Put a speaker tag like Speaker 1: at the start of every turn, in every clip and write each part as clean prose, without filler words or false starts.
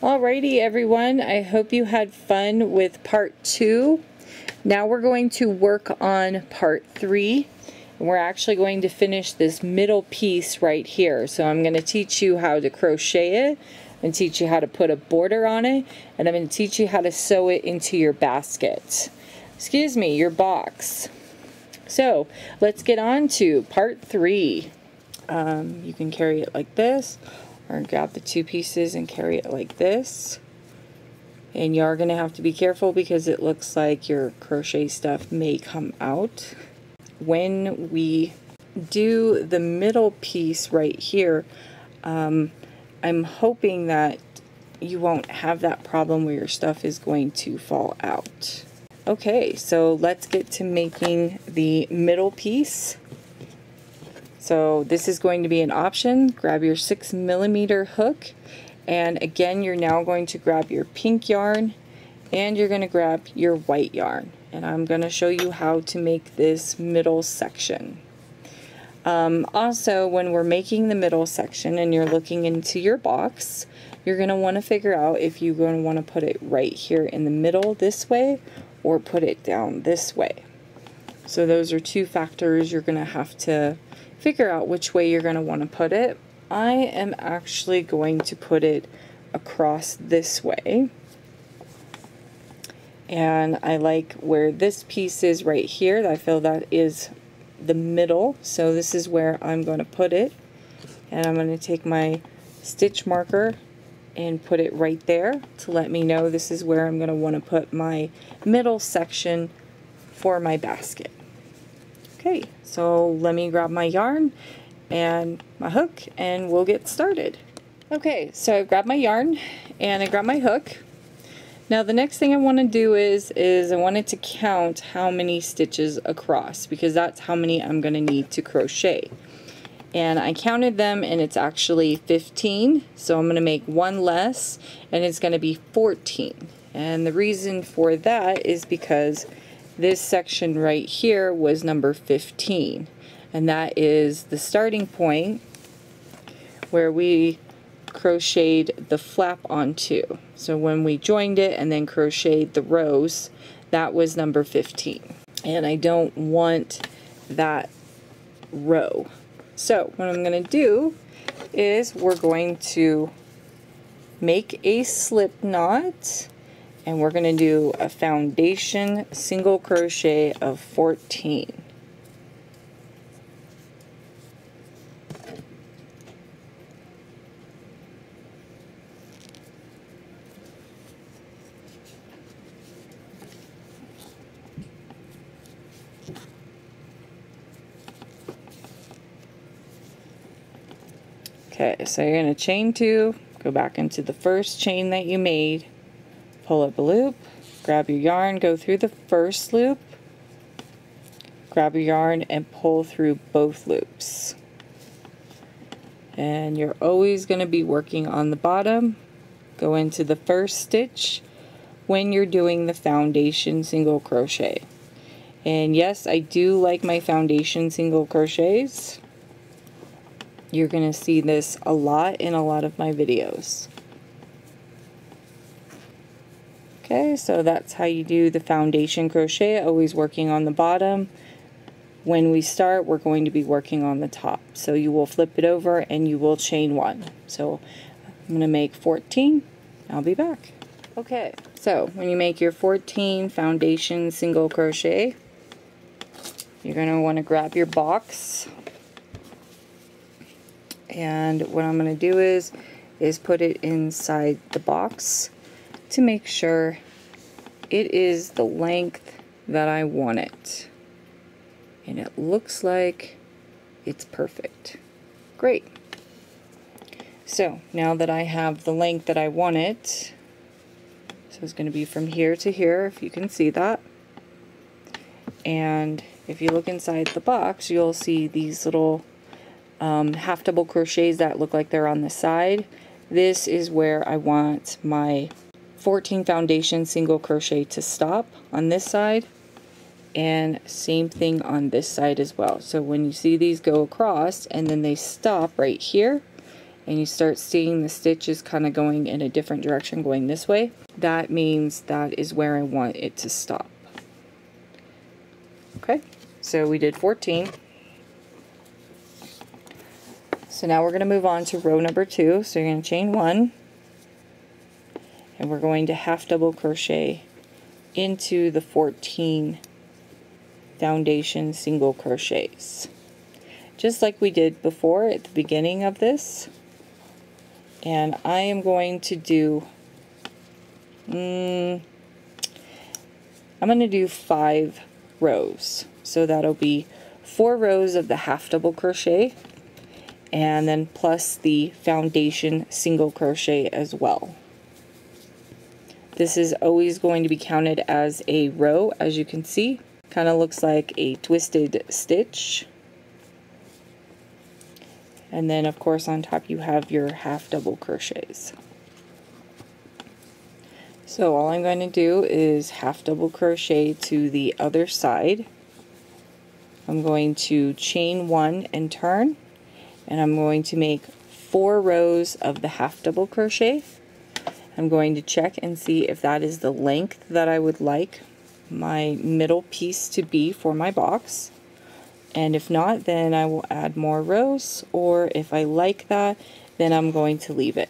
Speaker 1: Alrighty everyone, I hope you had fun with part 2. Now we're going to work on part 3. And we're actually going to finish this middle piece right here. So I'm going to teach you how to crochet it, and teach you how to put a border on it, and I'm going to teach you how to sew it into your basket. Excuse me, your box. So let's get on to part 3. You can carry it like this, or grab the 2 pieces and carry it like this. And you are going to have to be careful because it looks like your crochet stuff may come out. When we do the middle piece right here, I'm hoping that you won't have that problem where your stuff is going to fall out. Okay, so let's get to making the middle piece. So this is going to be an option. Grab your 6mm hook, and again you're now going to grab your pink yarn and you're going to grab your white yarn, and I'm going to show you how to make this middle section. Also, when we're making the middle section and you're looking into your box, you're going to want to figure out if you're going to want to put it right here in the middle this way or put it down this way. So those are 2 factors you're going to have to figure out which way you're going to want to put it. I am actually going to put it across this way, and I like where this piece is right here. I feel that is the middle, so this is where I'm going to put it, and I'm going to take my stitch marker and put it right there to let me know this is where I'm going to want to put my middle section for my basket. Okay, so let me grab my yarn and my hook and we'll get started. Okay, so I grabbed my yarn and I grabbed my hook. Now the next thing I want to do is I wanted to count how many stitches across, because that's how many I'm going to need to crochet. And I counted them and it's actually 15, so I'm going to make 1 less and it's going to be 14. And the reason for that is because this section right here was number 15, and that is the starting point where we crocheted the flap onto. So when we joined it and then crocheted the rows, that was number 15, and I don't want that row. So what I'm going to do is we're going to make a slip knot, and we're going to do a foundation single crochet of 14. Okay, so you're going to chain 2, go back into the first chain that you made, pull up a loop, grab your yarn, go through the first loop, grab your yarn and pull through both loops. And you're always going to be working on the bottom. Go into the first stitch when you're doing the foundation single crochet. And yes, I do like my foundation single crochets. You're going to see this a lot in a lot of my videos. Okay, so that's how you do the foundation crochet, always working on the bottom. When we start, we're going to be working on the top. So you will flip it over and you will chain 1. So I'm going to make 14. I'll be back. Okay, so when you make your 14 foundation single crochet, you're going to want to grab your box. And what I'm going to do is put it inside the box to make sure it is the length that I want it. And it looks like it's perfect. Great. So now that I have the length that I want it, so it's going to be from here to here, if you can see that. And if you look inside the box, you'll see these little half double crochets that look like they're on the side. This is where I want my 14 foundation single crochet to stop on this side, and same thing on this side as well. So when you see these go across and then they stop right here, and you start seeing the stitches kind of going in a different direction, going this way, that means that is where I want it to stop. Okay, so we did 14. So now we're going to move on to row number 2. So you're going to chain 1, and we're going to half double crochet into the 14 foundation single crochets, just like we did before at the beginning of this. And I am going to do I'm going to do 5 rows, so that'll be 4 rows of the half double crochet, and then plus the foundation single crochet as well. This is always going to be counted as a row, as you can see. Kind of looks like a twisted stitch. And then of course on top you have your half double crochets. So all I'm going to do is half double crochet to the other side. I'm going to chain 1 and turn, and I'm going to make 4 rows of the half double crochet. I'm going to check and see if that is the length that I would like my middle piece to be for my box, and if not, then I will add more rows, or if I like that, then I'm going to leave it.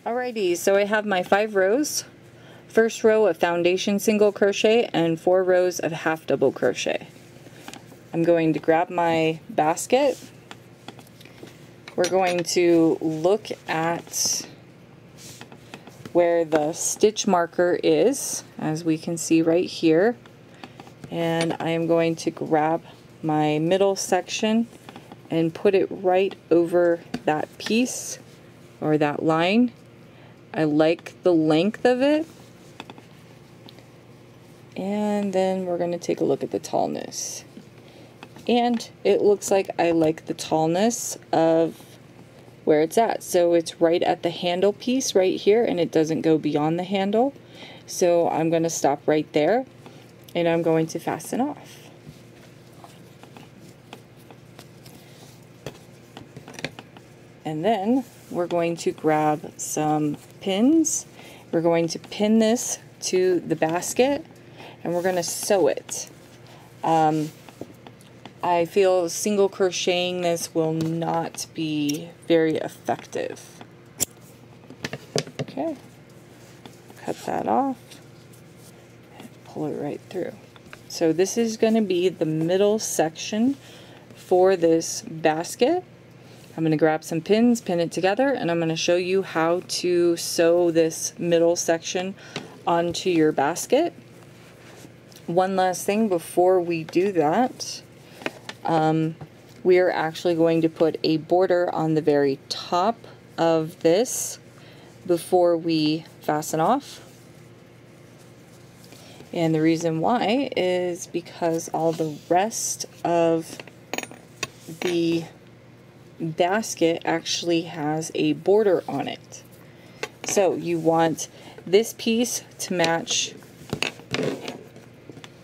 Speaker 1: Alrighty, so I have my 5 rows. First row of foundation single crochet and 4 rows of half double crochet. I'm going to grab my basket. We're going to look at where the stitch marker is, as we can see right here, and I am going to grab my middle section and put it right over that piece or that line. I like the length of it, and then we're going to take a look at the tallness, and it looks like I like the tallness of where it's at. So it's right at the handle piece right here, and it doesn't go beyond the handle. So I'm going to stop right there, and I'm going to fasten off. And then we're going to grab some pins. We're going to pin this to the basket, and we're going to sew it. I feel single crocheting this will not be very effective. Okay, cut that off and pull it right through. So this is going to be the middle section for this basket. I'm going to grab some pins, pin it together, and I'm going to show you how to sew this middle section onto your basket. One last thing before we do that. We are actually going to put a border on the very top of this before we fasten off. And the reason why is because all the rest of the basket actually has a border on it. So you want this piece to match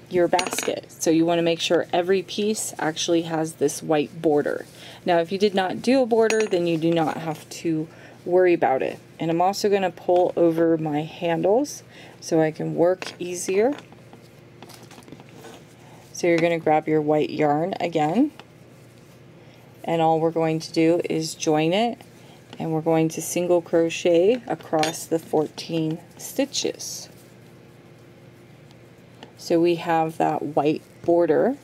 Speaker 1: your basket. So you want to make sure every piece actually has this white border. Now if you did not do a border, then you do not have to worry about it. And I'm also going to pull over my handles so I can work easier. So you're going to grab your white yarn again, and all we're going to do is join it, and we're going to single crochet across the 14 stitches. So we have that white border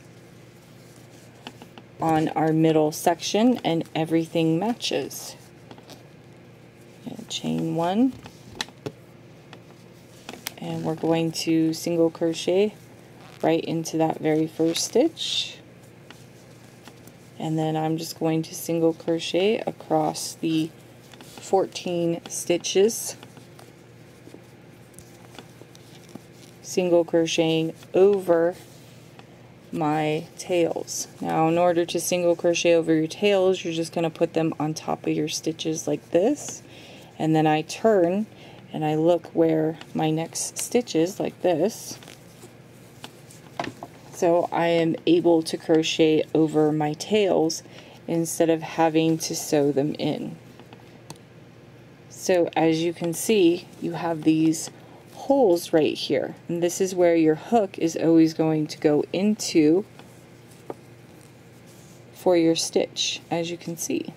Speaker 1: on our middle section, and everything matches. And chain 1, and we're going to single crochet right into that very first stitch, and then I'm just going to single crochet across the 14 stitches, single crocheting over my tails. Now in order to single crochet over your tails, you're just going to put them on top of your stitches like this, and then I turn and I look where my next stitch is like this, so I am able to crochet over my tails instead of having to sew them in. So as you can see, you have these holes right here, and this is where your hook is always going to go into for your stitch, as you can see.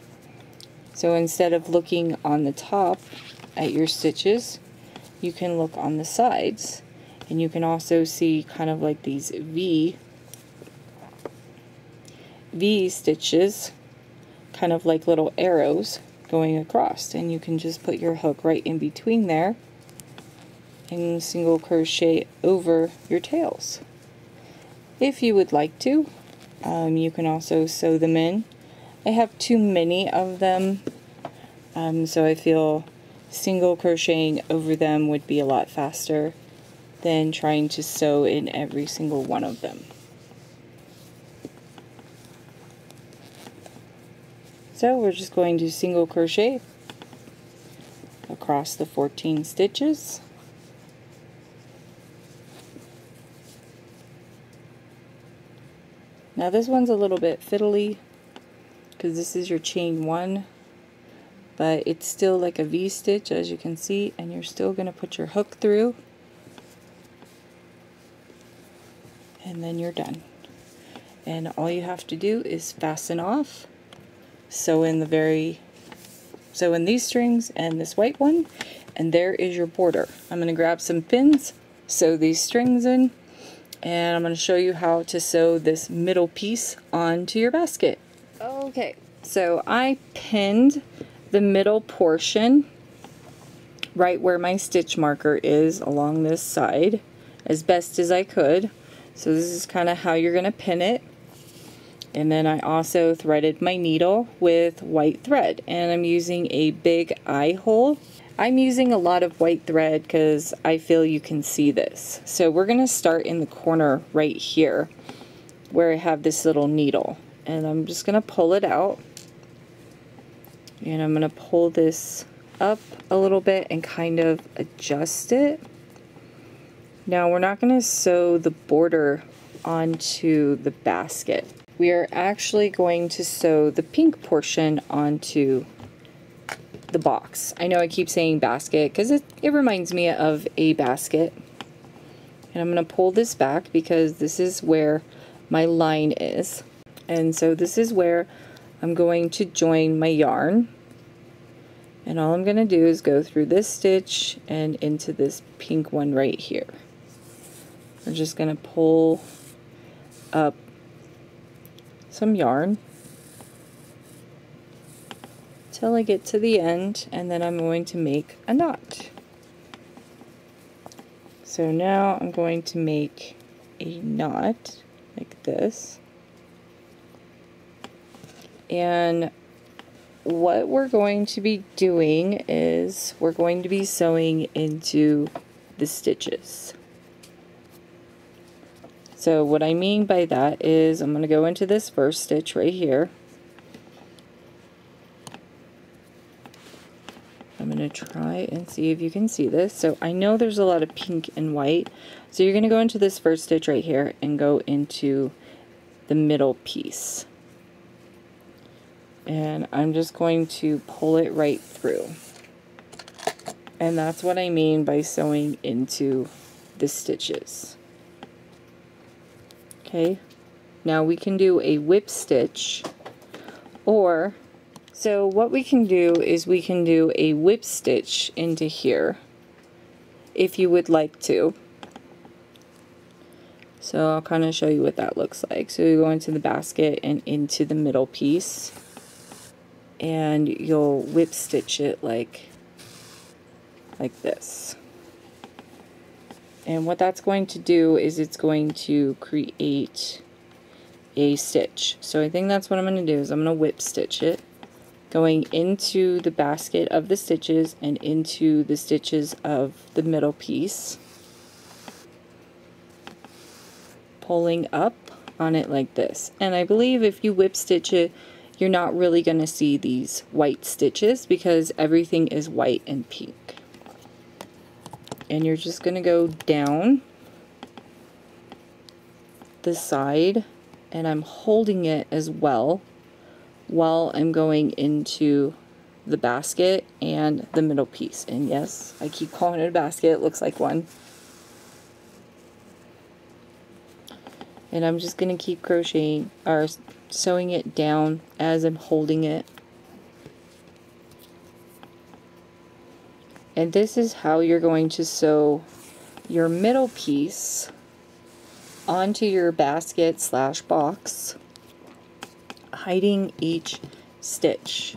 Speaker 1: So instead of looking on the top at your stitches, you can look on the sides, and you can also see kind of like these V stitches, kind of like little arrows going across, and you can just put your hook right in between there and single crochet over your tails. If you would like to, you can also sew them in. I have too many of them, so I feel single crocheting over them would be a lot faster than trying to sew in every single one of them. So we're just going to single crochet across the 14 stitches. Now this one's a little bit fiddly because this is your chain 1, but it's still like a V stitch, as you can see, and you're still going to put your hook through, and then you're done. And all you have to do is fasten off, sew in these strings and this white one, and there is your border. I'm going to grab some pins, sew these strings in, and I'm going to show you how to sew this middle piece onto your basket. Okay, so I pinned the middle portion right where my stitch marker is along this side as best as I could. So this is kind of how you're going to pin it. And then I also threaded my needle with white thread, and I'm using a big eye hole. I'm using a lot of white thread because I feel you can see this. So we're going to start in the corner right here where I have this little needle, and I'm just going to pull it out, and I'm going to pull this up a little bit and kind of adjust it. Now we're not going to sew the border onto the basket. We are actually going to sew the pink portion onto the box. I know I keep saying basket because it reminds me of a basket. And I'm going to pull this back because this is where my line is. And so this is where I'm going to join my yarn. And all I'm going to do is go through this stitch and into this pink one right here. I'm just going to pull up some yarn till I get to the end, and then I'm going to make a knot. So now I'm going to make a knot like this, and what we're going to be doing is we're going to be sewing into the stitches. So what I mean by that is I'm going to go into this first stitch right here. I'm going to try and see if you can see this. So I know there's a lot of pink and white. So you're going to go into this first stitch right here and go into the middle piece. And I'm just going to pull it right through. And that's what I mean by sewing into the stitches. Okay, now we can do a whip stitch, or so what we can do is we can do a whip stitch into here if you would like to. So I'll kind of show you what that looks like. So you go into the basket and into the middle piece, and you'll whip stitch it like this. And what that's going to do is it's going to create a stitch. So I think that's what I'm going to do is I'm going to whip stitch it, going into the basket of the stitches and into the stitches of the middle piece, pulling up on it like this. And I believe if you whip stitch it, you're not really going to see these white stitches because everything is white and pink. And you're just going to go down the side, and I'm holding it as well while I'm going into the basket and the middle piece. And yes, I keep calling it a basket, it looks like one. And I'm just going to keep crocheting or sewing it down as I'm holding it. And this is how you're going to sew your middle piece onto your basket slash box, hiding each stitch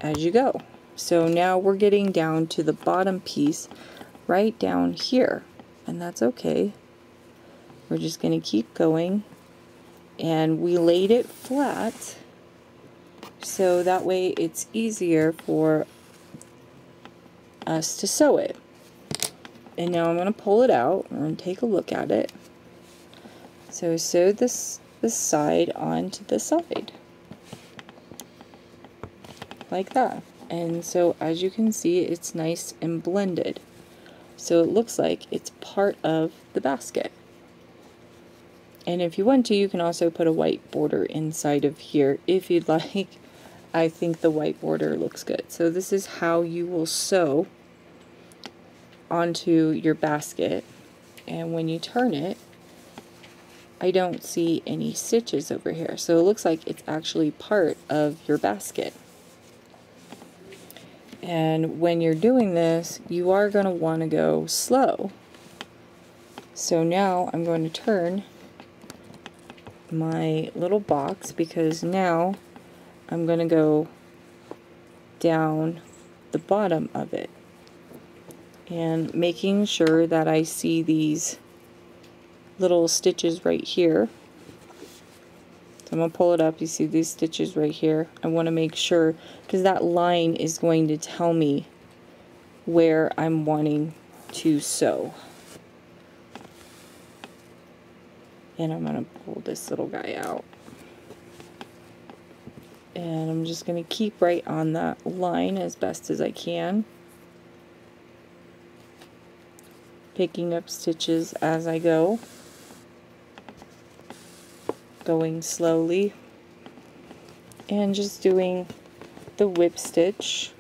Speaker 1: as you go. So now we're getting down to the bottom piece right down here, and that's okay. We're just going to keep going, and we laid it flat so that way it's easier for us to sew it. And now I'm going to pull it out and take a look at it. So sew this side onto the side like that. And so as you can see, it's nice and blended, so it looks like it's part of the basket. And if you want to, you can also put a white border inside of here if you'd like. I think the white border looks good. So this is how you will sew onto your basket, and when you turn it, I don't see any stitches over here, so it looks like it's actually part of your basket. And when you're doing this, you are going to want to go slow. So now I'm going to turn my little box, because now I'm going to go down the bottom of it and making sure that I see these little stitches right here. So I'm going to pull it up. You see these stitches right here. I want to make sure, because that line is going to tell me where I'm wanting to sew. And I'm going to pull this little guy out. And I'm just going to keep right on that line as best as I can, picking up stitches as I go, going slowly, and just doing the whip stitch.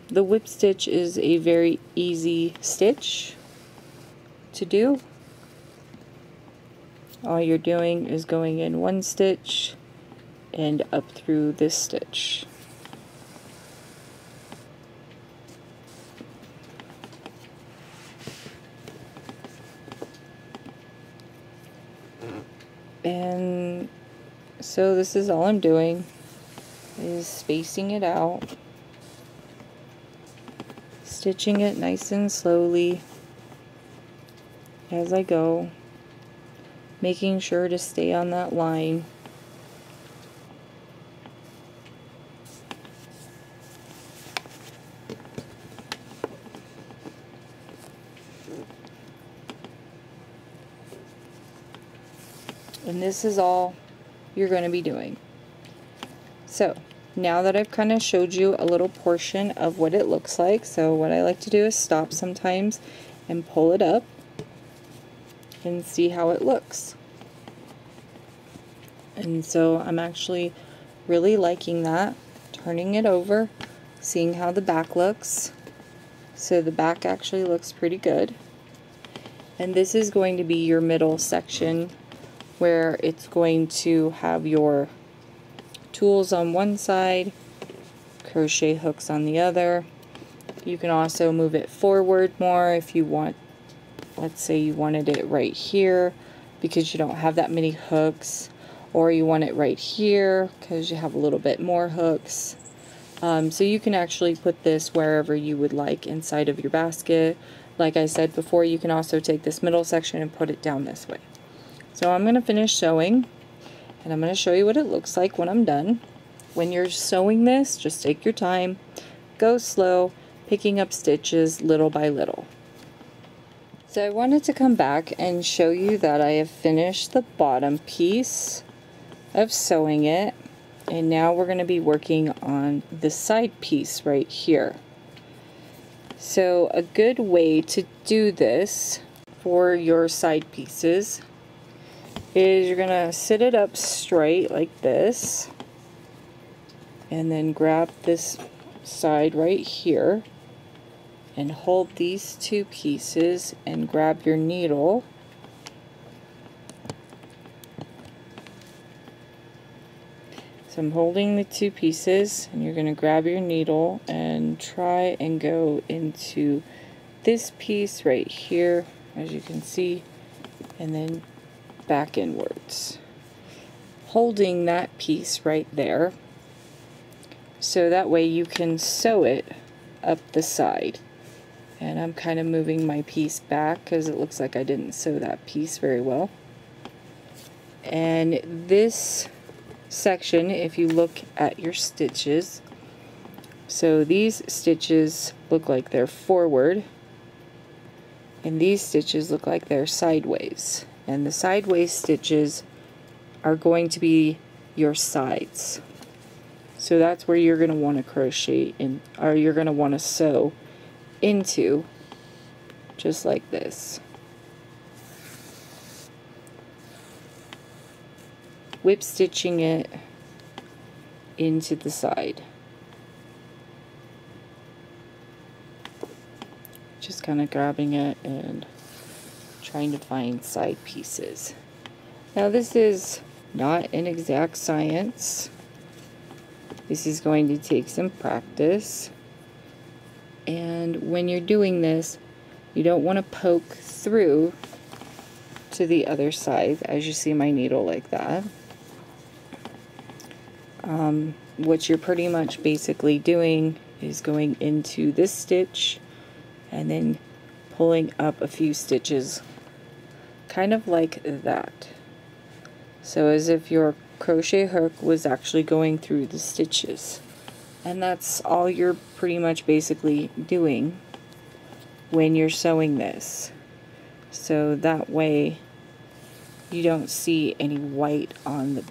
Speaker 1: The whip stitch is a very easy stitch to do. All you're doing is going in one stitch and up through this stitch. And so this is all I'm doing, is spacing it out, stitching it nice and slowly as I go, making sure to stay on that line. And this is all you're going to be doing. So now that I've kind of showed you a little portion of what it looks like, so what I like to do is stop sometimes and pull it up and see how it looks. And so I'm actually really liking that, turning it over, seeing how the back looks. So the back actually looks pretty good. And this is going to be your middle section, where it's going to have your tools on one side, crochet hooks on the other. You can also move it forward more if you want. Let's say you wanted it right here because you don't have that many hooks, or you want it right here because you have a little bit more hooks. So you can actually put this wherever you would like inside of your basket. Like I said before, you can also take this middle section and put it down this way. So I'm going to finish sewing, and I'm going to show you what it looks like when I'm done. When you're sewing this, just take your time, go slow, picking up stitches little by little. So I wanted to come back and show you that I have finished the bottom piece of sewing it, and now we're going to be working on the side piece right here. So a good way to do this for your side pieces is you're gonna sit it up straight like this, and then grab this side right here and hold these two pieces and grab your needle So I'm holding the two pieces, and you're going to grab your needle and try and go into this piece right here, as you can see, and then back inwards. Holding that piece right there, so that way you can sew it up the side. And I'm kind of moving my piece back because it looks like I didn't sew that piece very well. And this section, if you look at your stitches, so these stitches look like they're forward, and these stitches look like they're sideways. And the sideways stitches are going to be your sides. So that's where you're going to want to crochet in, or you're going to want to sew into, just like this. Whip stitching it into the side. Just kind of grabbing it and trying to find side pieces. Now this is not an exact science. This is going to take some practice. And when you're doing this, you don't want to poke through to the other side, as you see my needle like that. What you're pretty much basically doing is going into this stitch and then pulling up a few stitches, kind of like that. So as if your crochet hook was actually going through the stitches. And that's all you're pretty much basically doing when you're sewing this. So that way you don't see any white on the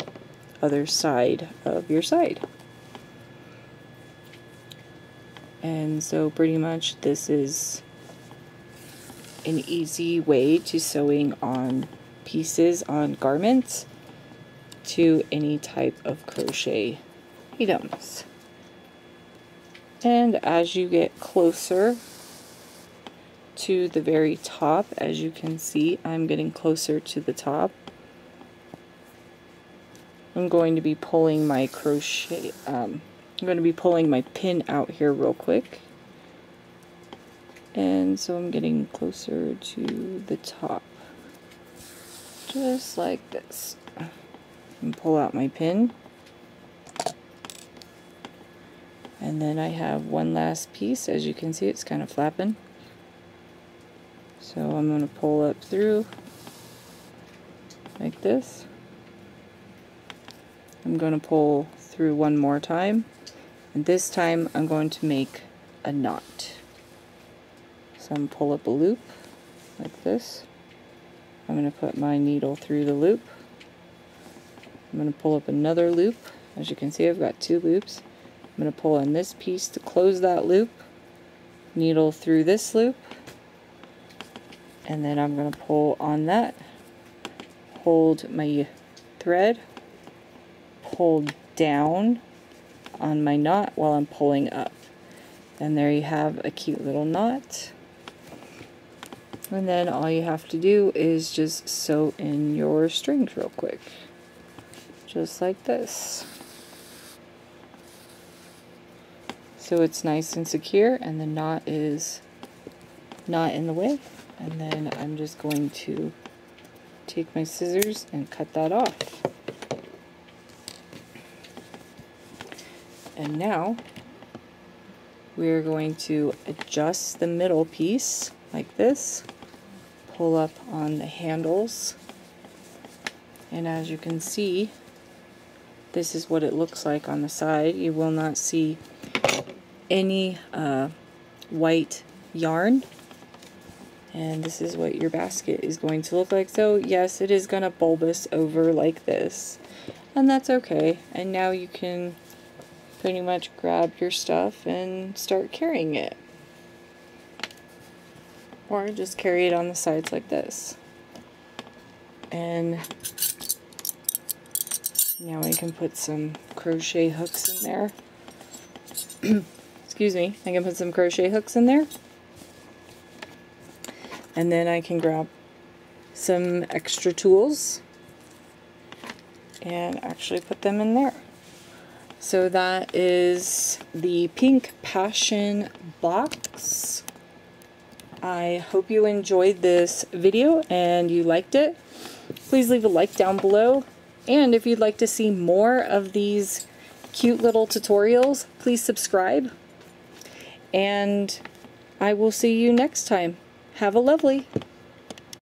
Speaker 1: other side of your side. And so pretty much this is an easy way to sewing on pieces on garments to any type of crochet items. And as you get closer to the very top, as you can see, I'm getting closer to the top. I'm going to be pulling my crochet, I'm going to be pulling my pin out here real quick. And so I'm getting closer to the top, just like this. And pull out my pin. And then I have one last piece. As you can see, it's kind of flapping. So I'm going to pull up through like this. I'm going to pull through one more time, and this time I'm going to make a knot. So I'm going to pull up a loop like this. I'm going to put my needle through the loop. I'm going to pull up another loop. As you can see, I've got two loops. I'm going to pull on this piece to close that loop, needle through this loop, and then I'm going to pull on that, hold my thread, pull down on my knot while I'm pulling up. And there you have a cute little knot. And then all you have to do is just sew in your strings real quick. Just like this. So it's nice and secure, and the knot is not in the way. And then I'm just going to take my scissors and cut that off. And now we're going to adjust the middle piece like this, pull up on the handles, and as you can see, this is what it looks like on the side. You will not see any white yarn, and this is what your basket is going to look like. So yes, it is going to bulbous over like this, and that's okay. And now you can pretty much grab your stuff and start carrying it, or just carry it on the sides like this. And Now I can put some crochet hooks in there. Excuse me, I can put some crochet hooks in there. And then I can grab some extra tools and actually put them in there. So that is the Pink Passion box. I hope you enjoyed this video and you liked it. Please leave a like down below. And if you'd like to see more of these cute little tutorials, please subscribe. And I will see you next time. Have a lovely.